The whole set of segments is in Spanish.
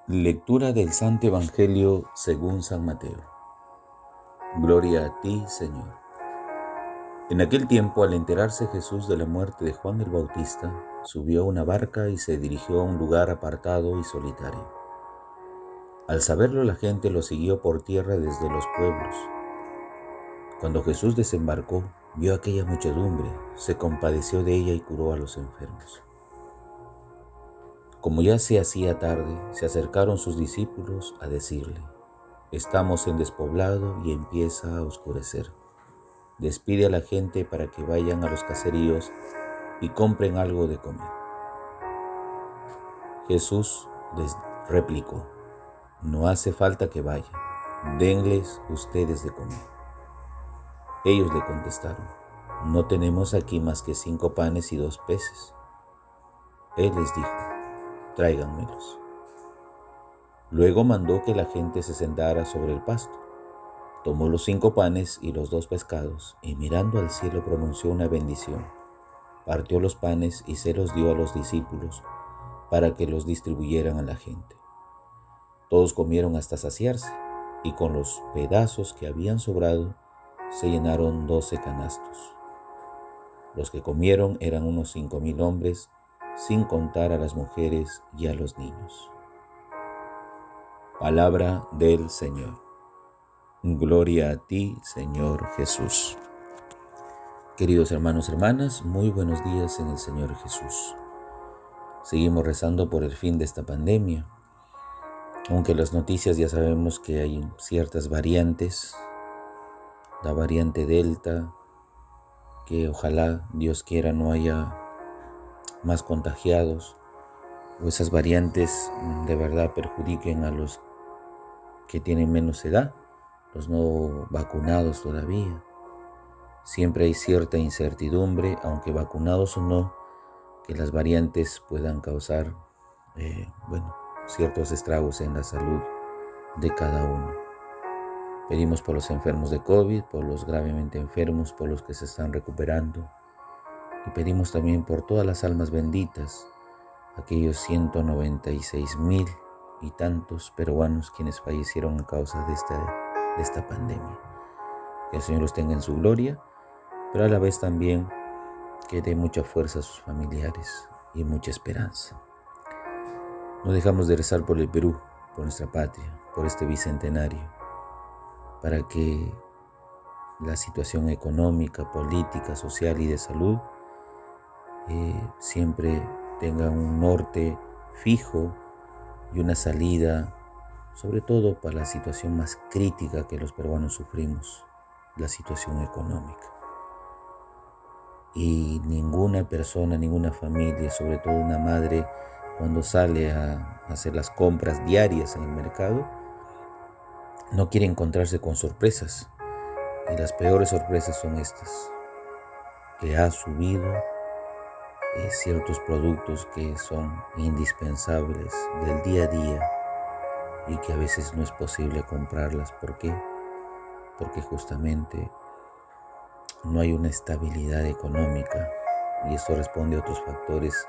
Lectura del Santo Evangelio según San Mateo. Gloria a ti, Señor. En aquel tiempo, al enterarse Jesús de la muerte de Juan el Bautista, subió a una barca y se dirigió a un lugar apartado y solitario. Al saberlo, la gente lo siguió por tierra desde los pueblos. Cuando Jesús desembarcó, vio aquella muchedumbre, se compadeció de ella y curó a los enfermos. Como ya se hacía tarde, se acercaron sus discípulos a decirle: estamos en despoblado y empieza a oscurecer. Despide a la gente para que vayan a los caseríos y compren algo de comer. Jesús les replicó: no hace falta que vayan, denles ustedes de comer. Ellos le contestaron: no tenemos aquí más que 5 panes y 2 peces. Él les dijo: tráiganmelos. Luego mandó que la gente se sentara sobre el pasto. Tomó los 5 panes y los 2 pescados, y mirando al cielo pronunció una bendición. Partió los panes y se los dio a los discípulos para que los distribuyeran a la gente. Todos comieron hasta saciarse, y con los pedazos que habían sobrado se llenaron 12 canastos. Los que comieron eran unos 5,000 hombres, sin contar a las mujeres y a los niños. Palabra del Señor. Gloria a ti, Señor Jesús. Queridos hermanos y hermanas, muy buenos días en el Señor Jesús. Seguimos rezando por el fin de esta pandemia, aunque las noticias ya sabemos que hay ciertas variantes, la variante Delta, que ojalá Dios quiera no haya más contagiados, o esas variantes de verdad perjudiquen a los que tienen menos edad, los no vacunados todavía. Siempre hay cierta incertidumbre, aunque vacunados o no, que las variantes puedan causar ciertos estragos en la salud de cada uno. Pedimos por los enfermos de COVID, por los gravemente enfermos, por los que se están recuperando, y pedimos también por todas las almas benditas, aquellos 196,000 y tantos peruanos quienes fallecieron a causa de esta pandemia. Que el Señor los tenga en su gloria, pero a la vez también que dé mucha fuerza a sus familiares y mucha esperanza. No dejamos de rezar por el Perú, por nuestra patria, por este bicentenario, para que la situación económica, política, social y de salud siempre tenga un norte fijo y una salida, sobre todo para la situación más crítica que los peruanos sufrimos, la situación económica. Y ninguna persona, ninguna familia, sobre todo una madre, cuando sale a hacer las compras diarias en el mercado, no quiere encontrarse con sorpresas. Y las peores sorpresas son estas, que ha subido ciertos productos que son indispensables del día a día y que a veces no es posible comprarlas. ¿Por qué? Porque justamente no hay una estabilidad económica, y esto responde a otros factores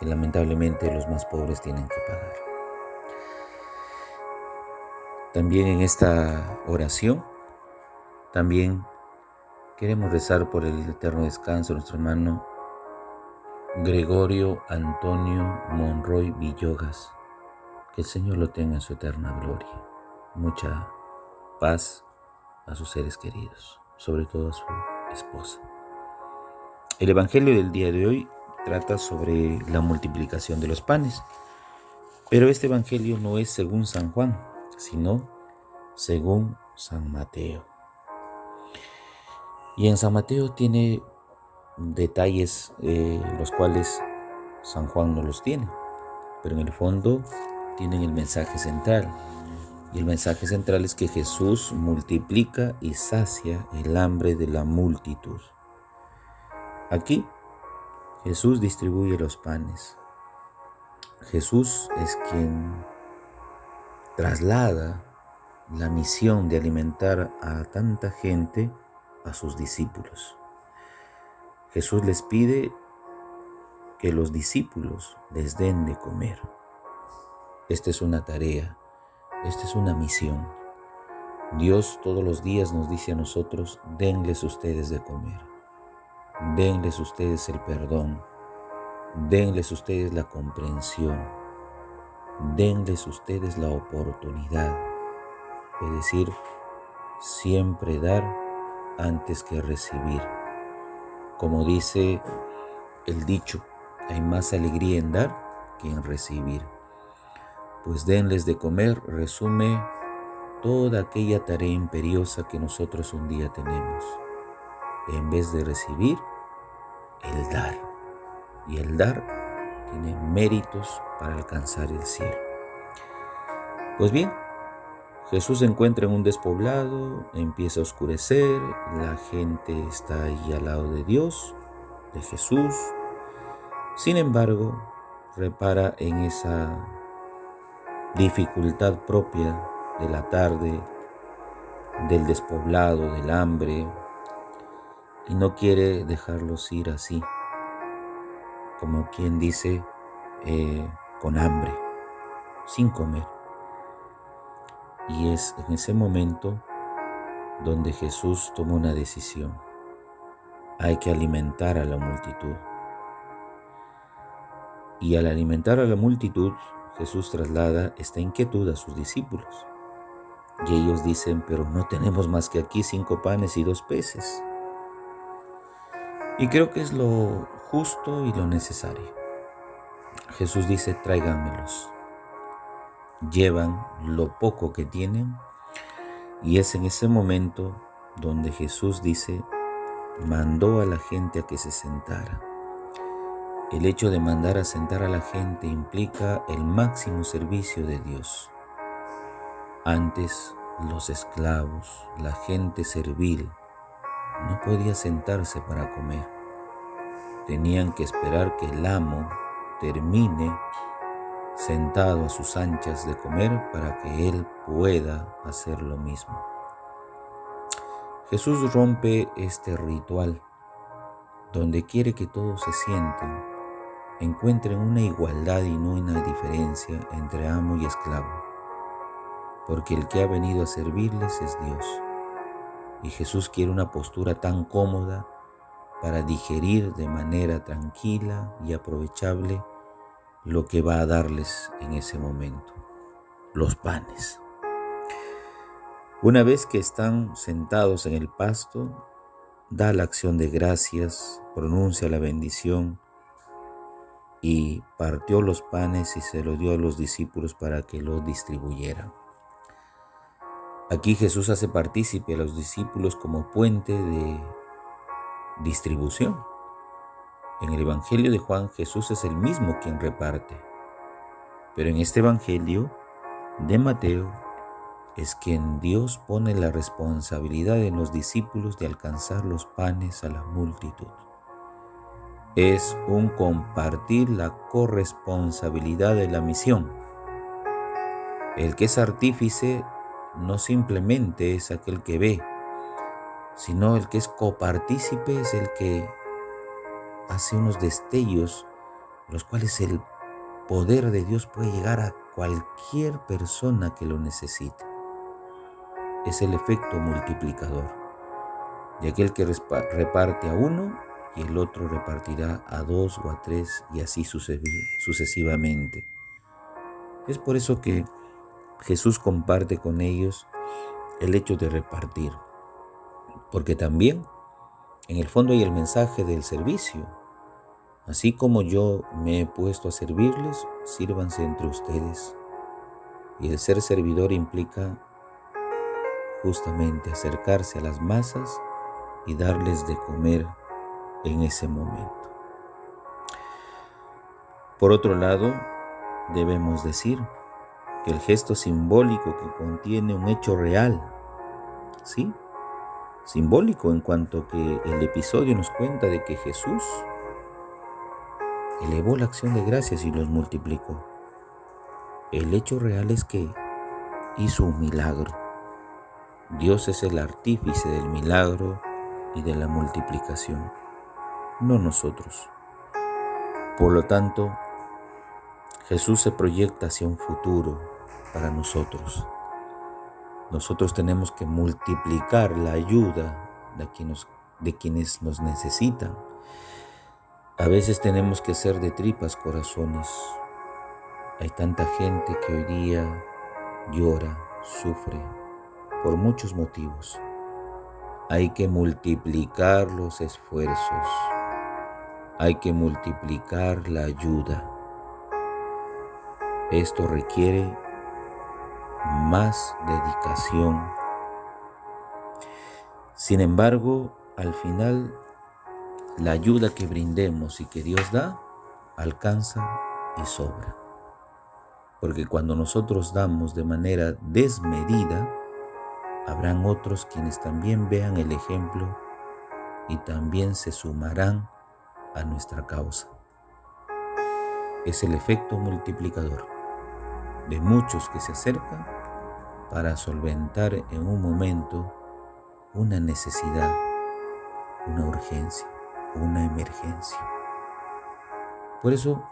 que lamentablemente los más pobres tienen que pagar. También en esta oración, también queremos rezar por el eterno descanso de nuestro hermano Gregorio Antonio Monroy Villogas. Que el Señor lo tenga en su eterna gloria. Mucha paz a sus seres queridos, sobre todo a su esposa. El Evangelio del día de hoy trata sobre la multiplicación de los panes, pero este Evangelio no es según San Juan, sino según San Mateo. Y en San Mateo tiene detalles los cuales San Juan no los tiene, pero en el fondo tienen el mensaje central. Y el mensaje central es que Jesús multiplica y sacia el hambre de la multitud. Aquí Jesús distribuye los panes. Jesús es quien traslada la misión de alimentar a tanta gente a sus discípulos. Jesús les pide que los discípulos les den de comer. Esta es una tarea, esta es una misión. Dios todos los días nos dice a nosotros: denles ustedes de comer, denles ustedes el perdón, denles ustedes la comprensión, denles ustedes la oportunidad. Es decir, siempre dar antes que recibir. Como dice el dicho, hay más alegría en dar que en recibir. Pues denles de comer resume toda aquella tarea imperiosa que nosotros un día tenemos. En vez de recibir, el dar. Y el dar tiene méritos para alcanzar el cielo. Pues bien, Jesús se encuentra en un despoblado, empieza a oscurecer, la gente está ahí al lado de Dios, de Jesús. Sin embargo, repara en esa dificultad propia de la tarde, del despoblado, del hambre, y no quiere dejarlos ir así, como quien dice, con hambre, sin comer. Y es en ese momento donde Jesús toma una decisión. Hay que alimentar a la multitud. Y al alimentar a la multitud, Jesús traslada esta inquietud a sus discípulos. Y ellos dicen: pero no tenemos más que aquí 5 panes y 2 peces. Y creo que es lo justo y lo necesario. Jesús dice: tráiganmelos. Llevan lo poco que tienen, y es en ese momento donde Jesús dice: mandó a la gente a que se sentara. El hecho de mandar a sentar a la gente implica el máximo servicio de Dios. Antes, los esclavos, la gente servil, no podía sentarse para comer. Tenían que esperar que el amo termine sentado a sus anchas de comer para que él pueda hacer lo mismo. Jesús rompe este ritual donde quiere que todos se sienten, encuentren una igualdad y no una diferencia entre amo y esclavo, porque el que ha venido a servirles es Dios. Y Jesús quiere una postura tan cómoda para digerir de manera tranquila y aprovechable lo que va a darles en ese momento: los panes. Una vez que están sentados en el pasto, da la acción de gracias, pronuncia la bendición y partió los panes y se los dio a los discípulos para que los distribuyeran. Aquí Jesús hace partícipe a los discípulos como puente de distribución. En el Evangelio de Juan, Jesús es el mismo quien reparte, pero en este Evangelio de Mateo es quien Dios pone la responsabilidad en los discípulos de alcanzar los panes a la multitud. Es un compartir la corresponsabilidad de la misión. El que es artífice no simplemente es aquel que ve, sino el que es copartícipe es el que hace unos destellos, los cuales el poder de Dios puede llegar a cualquier persona que lo necesite. Es el efecto multiplicador de aquel que reparte a uno y el otro repartirá a 2 o a 3 y así sucesivamente. Es por eso que Jesús comparte con ellos el hecho de repartir, porque también en el fondo hay el mensaje del servicio. Así como yo me he puesto a servirles, sírvanse entre ustedes. Y el ser servidor implica justamente acercarse a las masas y darles de comer en ese momento. Por otro lado, debemos decir que el gesto simbólico que contiene un hecho real, ¿sí? Simbólico en cuanto que el episodio nos cuenta de que Jesús elevó la acción de gracias y los multiplicó. El hecho real es que hizo un milagro. Dios es el artífice del milagro y de la multiplicación, no nosotros. Por lo tanto, Jesús se proyecta hacia un futuro para nosotros. Nosotros tenemos que multiplicar la ayuda de quienes nos necesitan. A veces tenemos que ser de tripas corazones. Hay tanta gente que hoy día llora, sufre, por muchos motivos. Hay que multiplicar los esfuerzos. Hay que multiplicar la ayuda. Esto requiere más dedicación. Sin embargo, al final, la ayuda que brindemos y que Dios da, alcanza y sobra. Porque cuando nosotros damos de manera desmedida, habrán otros quienes también vean el ejemplo y también se sumarán a nuestra causa. Es el efecto multiplicador de muchos que se acercan para solventar en un momento una necesidad, una urgencia, una emergencia. Por eso,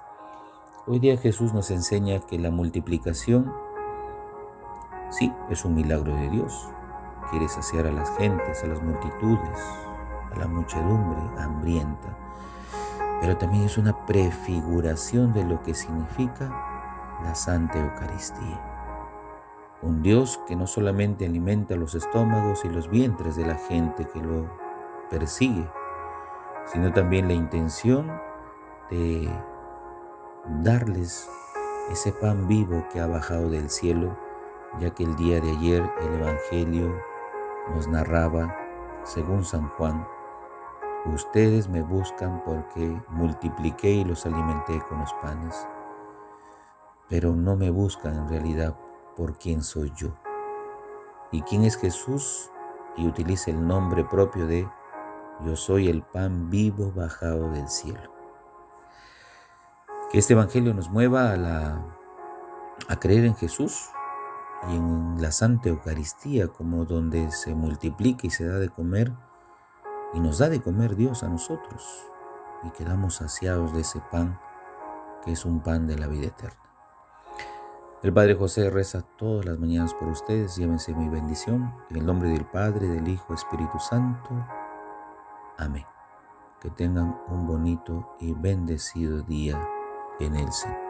hoy día Jesús nos enseña que la multiplicación, sí, es un milagro de Dios. Quiere saciar a las gentes, a las multitudes, a la muchedumbre hambrienta. Pero también es una prefiguración de lo que significa la Santa Eucaristía. Un Dios que no solamente alimenta los estómagos y los vientres de la gente que lo persigue, sino también la intención de darles ese pan vivo que ha bajado del cielo, ya que el día de ayer el Evangelio nos narraba, según San Juan, ustedes me buscan porque multipliqué y los alimenté con los panes, pero no me buscan en realidad por quién soy yo. ¿Y quién es Jesús? Y utiliza el nombre propio de yo soy el pan vivo bajado del cielo. Que este Evangelio nos mueva a creer en Jesús y en la Santa Eucaristía como donde se multiplica y se da de comer y nos da de comer Dios a nosotros y quedamos saciados de ese pan que es un pan de la vida eterna. El Padre José reza todas las mañanas por ustedes. Llévense mi bendición en el nombre del Padre, del Hijo, Espíritu Santo. Amén. Que tengan un bonito y bendecido día en el Señor.